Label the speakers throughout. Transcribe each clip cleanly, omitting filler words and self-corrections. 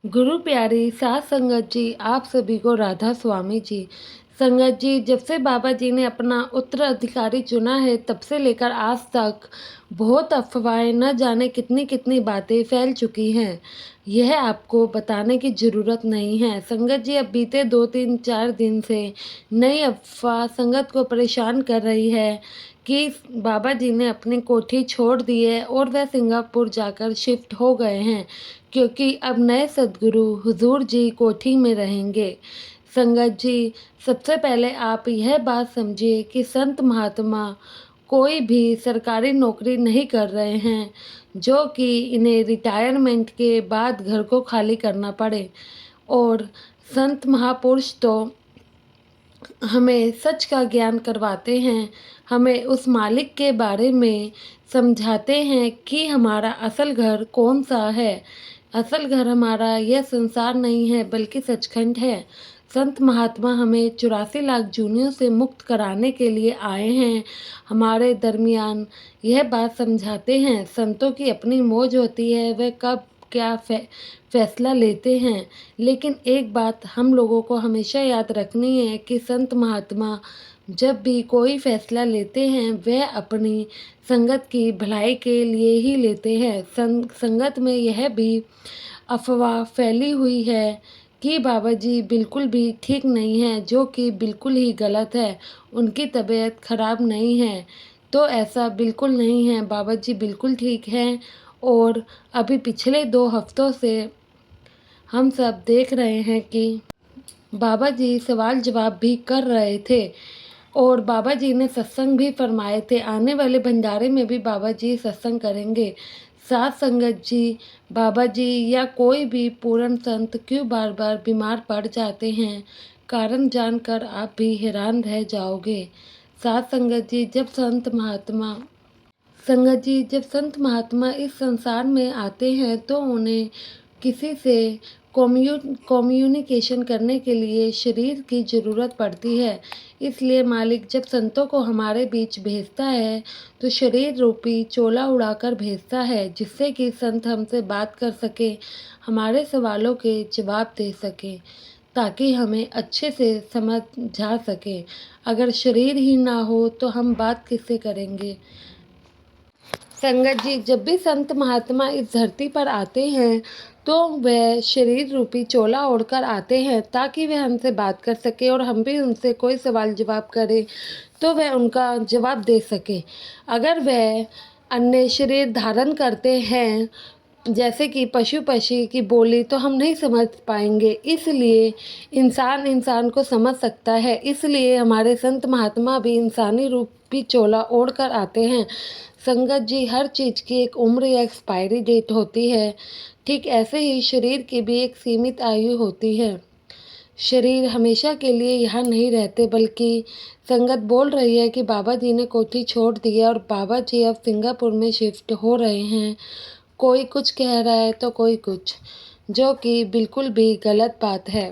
Speaker 1: गुरु प्यारी सात संगत जी, आप सभी को राधा स्वामी जी। संगत जी, जब से बाबा जी ने अपना उत्तराधिकारी चुना है तब से लेकर आज तक बहुत अफवाहें, न जाने कितनी कितनी बातें फैल चुकी हैं। यह आपको बताने की ज़रूरत नहीं है। संगत जी, अब बीते 2 3 4 दिन से नई अफवाह संगत को परेशान कर रही है कि बाबा जी ने अपनी कोठी छोड़ दी है और वह सिंगापुर जाकर शिफ्ट हो गए हैं, क्योंकि अब नए सद्गुरु हुजूर जी कोठी में रहेंगे। संगत जी, सबसे पहले आप यह बात समझिए कि संत महात्मा कोई भी सरकारी नौकरी नहीं कर रहे हैं, जो कि इन्हें रिटायरमेंट के बाद घर को खाली करना पड़े। और संत महापुरुष तो हमें सच का ज्ञान करवाते हैं, हमें उस मालिक के बारे में समझाते हैं कि हमारा असल घर कौन-सा है। असल घर हमारा यह संसार नहीं है बल्कि सचखंड है। संत महात्मा हमें 84 लाख जूनियों से मुक्त कराने के लिए आए हैं। हमारे दरमियान यह बात समझाते हैं, संतों की अपनी मौज होती है, वह कब क्या फैसला लेते हैं। लेकिन एक बात हम लोगों को हमेशा याद रखनी है कि संत महात्मा जब भी कोई फैसला लेते हैं वह अपनी संगत की भलाई के लिए ही लेते हैं। संगत में यह भी अफवाह फैली हुई है कि बाबा जी बिल्कुल भी ठीक नहीं हैं, जो कि बिल्कुल ही गलत है। उनकी तबीयत खराब नहीं है, तो ऐसा बिल्कुल नहीं है। बाबा जी बिल्कुल ठीक हैं। और अभी पिछले 2 हफ्तों से हम सब देख रहे हैं कि बाबा जी सवाल जवाब भी कर रहे थे और बाबा जी ने सत्संग भी फरमाए थे। आने वाले भंडारे में भी बाबा जी सत्संग करेंगे। साथ संगत जी, बाबा जी या कोई भी पूर्ण संत क्यों बार बार बीमार पड़ जाते हैं, कारण जानकर आप भी हैरान रह जाओगे। साथ संगत जी, जब संत महात्मा इस संसार में आते हैं तो उन्हें किसी से कम्युनिकेशन करने के लिए शरीर की ज़रूरत पड़ती है। इसलिए मालिक जब संतों को हमारे बीच भेजता है तो शरीर रूपी चोला उड़ाकर भेजता है, जिससे कि संत हमसे बात कर सके, हमारे सवालों के जवाब दे सके, ताकि हमें अच्छे से समझा सके। अगर शरीर ही ना हो तो हम बात किससे करेंगे। संगत जी, जब भी संत महात्मा इस धरती पर आते हैं तो वह शरीर रूपी चोला ओढ़कर आते हैं, ताकि वह हमसे बात कर सके और हम भी उनसे कोई सवाल जवाब करें तो वह उनका जवाब दे सके। अगर वह अन्य शरीर धारण करते हैं, जैसे कि पशु पक्षी की बोली, तो हम नहीं समझ पाएंगे। इसलिए इंसान इंसान को समझ सकता है, इसलिए हमारे संत महात्मा भी इंसानी रूपी चोला ओढ़ कर आते हैं। संगत जी, हर चीज़ की एक उम्र या एक्सपायरी डेट होती है, ठीक ऐसे ही शरीर की भी एक सीमित आयु होती है। शरीर हमेशा के लिए यहाँ नहीं रहते, बल्कि संगत बोल रही है कि बाबा जी ने कोठी छोड़ दी है और बाबा जी अब सिंगापुर में शिफ्ट हो रहे हैं। कोई कुछ कह रहा है तो कोई कुछ, जो कि बिल्कुल भी गलत बात है।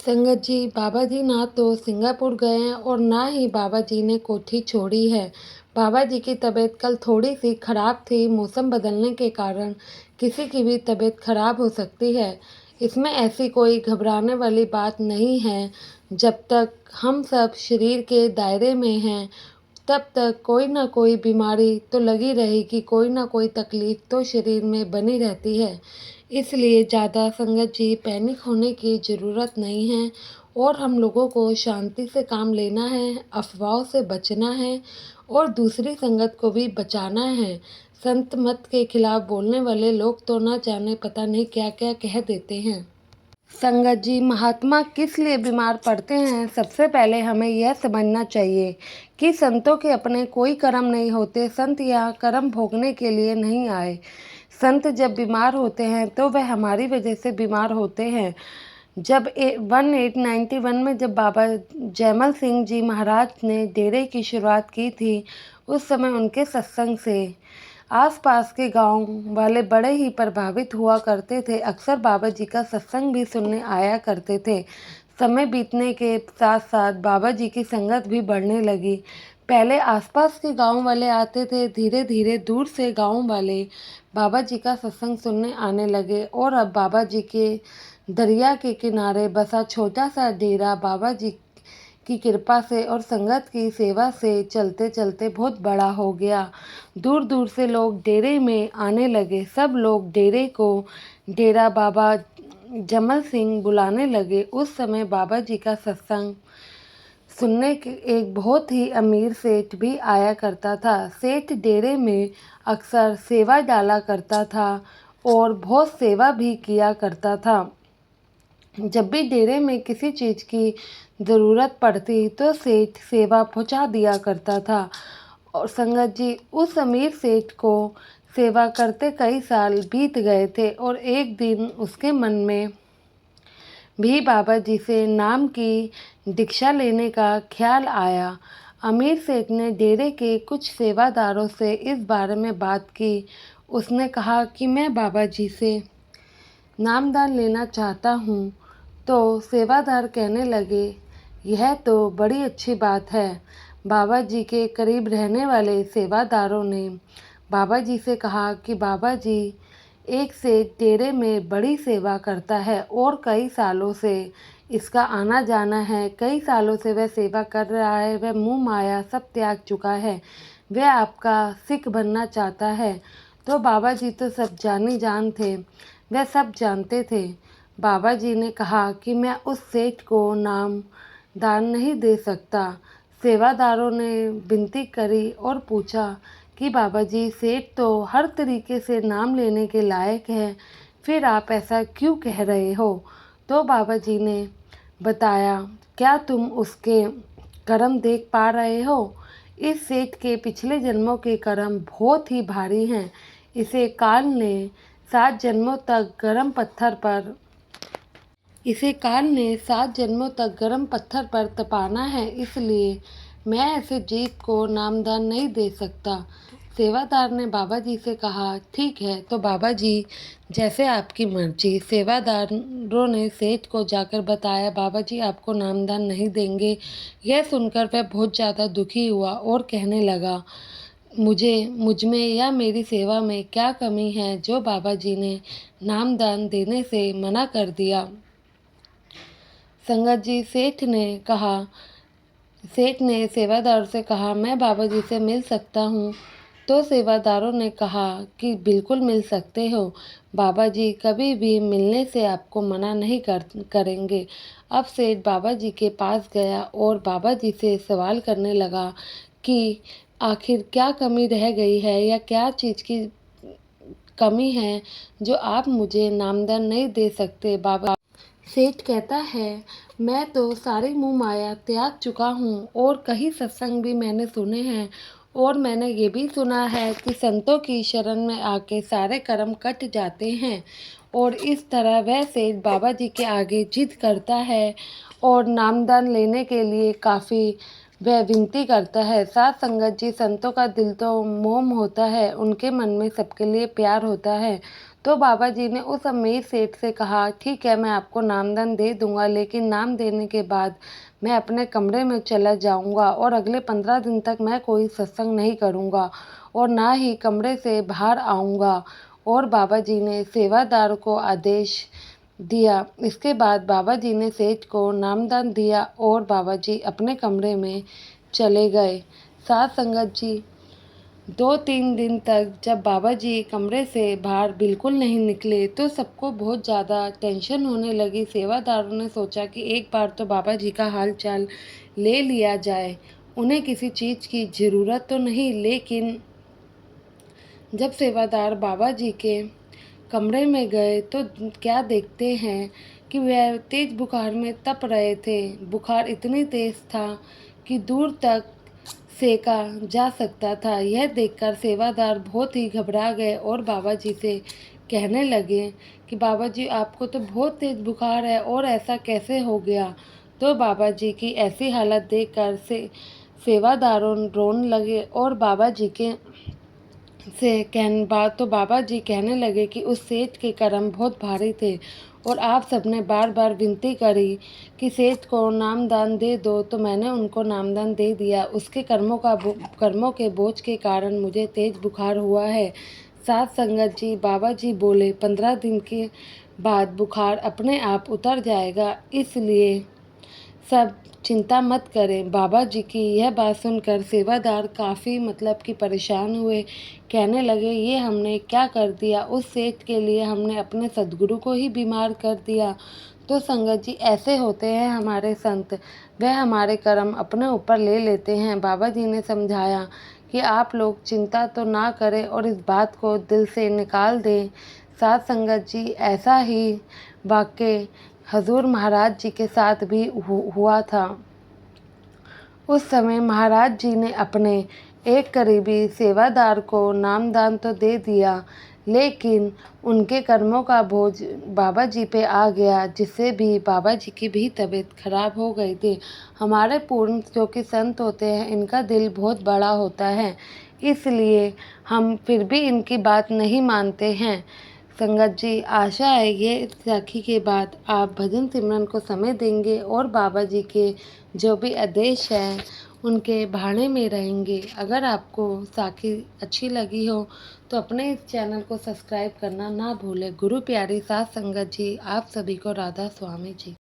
Speaker 1: संगत जी, बाबा जी ना तो सिंगापुर गए हैं और ना ही बाबा जी ने कोठी छोड़ी है। बाबा जी की तबीयत कल थोड़ी सी खराब थी। मौसम बदलने के कारण किसी की भी तबीयत खराब हो सकती है। इसमें ऐसी कोई घबराने वाली बात नहीं है। जब तक हम सब शरीर के दायरे में हैं तब तक कोई ना कोई बीमारी तो लगी रहेगी, कोई ना कोई तकलीफ़ तो शरीर में बनी रहती है। इसलिए ज़्यादा संगत जी पैनिक होने की ज़रूरत नहीं है और हम लोगों को शांति से काम लेना है, अफ़वाहों से बचना है और दूसरी संगत को भी बचाना है। संत मत के खिलाफ़ बोलने वाले लोग तो ना जाने पता नहीं क्या-क्या कह देते हैं। संगत जी, महात्मा किस लिए बीमार पड़ते हैं, सबसे पहले हमें यह समझना चाहिए कि संतों के अपने कोई कर्म नहीं होते। संत यहाँ कर्म भोगने के लिए नहीं आए। संत जब बीमार होते हैं तो वह हमारी वजह से बीमार होते हैं। जब 1891 में जब बाबा जयमल सिंह जी महाराज ने डेरे की शुरुआत की थी, उस समय उनके सत्संग से आसपास के गांव वाले बड़े ही प्रभावित हुआ करते थे। अक्सर बाबा जी का सत्संग भी सुनने आया करते थे। समय बीतने के साथ साथ बाबा जी की संगत भी बढ़ने लगी। पहले आसपास के गांव वाले आते थे, धीरे धीरे दूर से गांव वाले बाबा जी का सत्संग सुनने आने लगे और अब बाबा जी के दरिया के किनारे बसा छोटा सा डेरा बाबा जी की कृपा से और संगत की सेवा से चलते चलते बहुत बड़ा हो गया। दूर दूर से लोग डेरे में आने लगे। सब लोग डेरे को डेरा बाबा जमल सिंह बुलाने लगे। उस समय बाबा जी का सत्संग सुनने के एक बहुत ही अमीर सेठ भी आया करता था। सेठ डेरे में अक्सर सेवा डाला करता था और बहुत सेवा भी किया करता था। जब भी डेरे में किसी चीज़ की ज़रूरत पड़ती तो सेठ सेवा पहुंचा दिया करता था। और संगत जी, उस अमीर सेठ को सेवा करते कई साल बीत गए थे और एक दिन उसके मन में भी बाबा जी से नाम की दीक्षा लेने का ख्याल आया। अमीर सेठ ने डेरे के कुछ सेवादारों से इस बारे में बात की। उसने कहा कि मैं बाबा जी से नामदान लेना चाहता हूँ। तो सेवादार कहने लगे, यह तो बड़ी अच्छी बात है। बाबा जी के करीब रहने वाले सेवादारों ने बाबा जी से कहा कि बाबा जी एक से डेरे में बड़ी सेवा करता है और कई सालों से इसका आना जाना है। कई सालों से वह सेवा कर रहा है। वह मुँह माया सब त्याग चुका है। वह आपका सिख बनना चाहता है। तो बाबा जी तो सब जानी जान थे, वह सब जानते थे। बाबा जी ने कहा कि मैं उस सेठ को नाम दान नहीं दे सकता। सेवादारों ने विनती करी और पूछा कि बाबा जी, सेठ तो हर तरीके से नाम लेने के लायक है, फिर आप ऐसा क्यों कह रहे हो? तो बाबा जी ने बताया, क्या तुम उसके कर्म देख पा रहे हो? इस सेठ के पिछले जन्मों के कर्म बहुत ही भारी हैं। इसे काल ने 7 जन्मों तक गर्म पत्थर पर इसे काल ने 7 जन्मों तक गर्म पत्थर पर तपाना है, इसलिए मैं ऐसे जीव को नामदान नहीं दे सकता। सेवादार ने बाबा जी से कहा, ठीक है, तो बाबा जी जैसे आपकी मर्जी। सेवादारों ने सेठ को जाकर बताया, बाबा जी आपको नामदान नहीं देंगे। यह सुनकर वह बहुत ज़्यादा दुखी हुआ और कहने लगा, मुझ में या मेरी सेवा में क्या कमी है जो बाबा जी ने नामदान देने से मना कर दिया। संगत जी, सेठ ने सेवादार से कहा, मैं बाबा जी से मिल सकता हूँ? तो सेवादारों ने कहा कि बिल्कुल मिल सकते हो। बाबा जी कभी भी मिलने से आपको मना नहीं करेंगे। अब सेठ बाबा जी के पास गया और बाबा जी से सवाल करने लगा कि आखिर क्या कमी रह गई है या क्या चीज़ की कमी है जो आप मुझे नामदान नहीं दे सकते। बाबा सेठ कहता है, मैं तो सारी मुँह माया त्याग चुका हूँ और कई सत्संग भी मैंने सुने हैं और मैंने ये भी सुना है कि संतों की शरण में आके सारे कर्म कट जाते हैं। और इस तरह वह सेठ बाबा जी के आगे जिद करता है और नामदान लेने के लिए काफ़ी वह विनती करता है। साथ संगत जी, संतों का दिल तो मोम होता है, उनके मन में सबके लिए प्यार होता है। तो बाबा जी ने उस अमीर सेठ से कहा, ठीक है, मैं आपको नामदान दे दूंगा, लेकिन नाम देने के बाद मैं अपने कमरे में चला जाऊंगा और अगले 15 दिन तक मैं कोई सत्संग नहीं करूंगा और ना ही कमरे से बाहर आऊंगा। और बाबा जी ने सेवादार को आदेश दिया। इसके बाद बाबा जी ने सेठ को नामदान दिया और बाबा जी अपने कमरे में चले गए। साथ संगत जी, 2-3 दिन तक जब बाबा जी कमरे से बाहर बिल्कुल नहीं निकले तो सबको बहुत ज़्यादा टेंशन होने लगी। सेवादारों ने सोचा कि एक बार तो बाबा जी का हाल चाल ले लिया जाए। उन्हें किसी चीज़ की ज़रूरत तो नहीं, लेकिन जब सेवादार बाबा जी के कमरे में गए तो क्या देखते हैं कि वह तेज बुखार में तप रहे थे। बुखार इतनी तेज था कि दूर तक सेका जा सकता था। यह देखकर सेवादार बहुत ही घबरा गए और बाबा जी से कहने लगे कि बाबा जी, आपको तो बहुत तेज बुखार है और ऐसा कैसे हो गया? तो बाबा जी की ऐसी हालत देखकर सेवादारों रोने लगे और बाबा जी के से तो बाबा जी कहने लगे कि उस सेठ के कर्म बहुत भारी थे और आप सबने बार बार विनती करी कि सेठ को नामदान दे दो, तो मैंने उनको नामदान दे दिया। उसके कर्मों के बोझ के कारण मुझे तेज बुखार हुआ है। साथ संगत जी, बाबा जी बोले 15 दिन के बाद बुखार अपने आप उतर जाएगा, इसलिए सब चिंता मत करें। बाबा जी की यह बात सुनकर सेवादार काफ़ी कि परेशान हुए। कहने लगे, ये हमने क्या कर दिया? उस सेठ के लिए हमने अपने सद्गुरु को ही बीमार कर दिया। तो संगत जी, ऐसे होते हैं हमारे संत, वह हमारे कर्म अपने ऊपर ले लेते हैं। बाबा जी ने समझाया कि आप लोग चिंता तो ना करें और इस बात को दिल से निकाल दें। साथ संगत जी, ऐसा ही वाक़ई हजूर महाराज जी के साथ भी हुआ था। उस समय महाराज जी ने अपने एक करीबी सेवादार को नामदान तो दे दिया, लेकिन उनके कर्मों का बोझ बाबा जी पे आ गया, जिससे भी बाबा जी की भी तबीयत खराब हो गई थी। हमारे पूर्ण जो कि संत होते हैं, इनका दिल बहुत बड़ा होता है, इसलिए हम फिर भी इनकी बात नहीं मानते हैं। संगत जी, आशा है ये साखी के बाद आप भजन सिमरन को समय देंगे और बाबा जी के जो भी आदेश हैं उनके भाड़े में रहेंगे। अगर आपको साखी अच्छी लगी हो तो अपने इस चैनल को सब्सक्राइब करना ना भूलें। गुरु प्यारी साथ संगत जी, आप सभी को राधा स्वामी जी।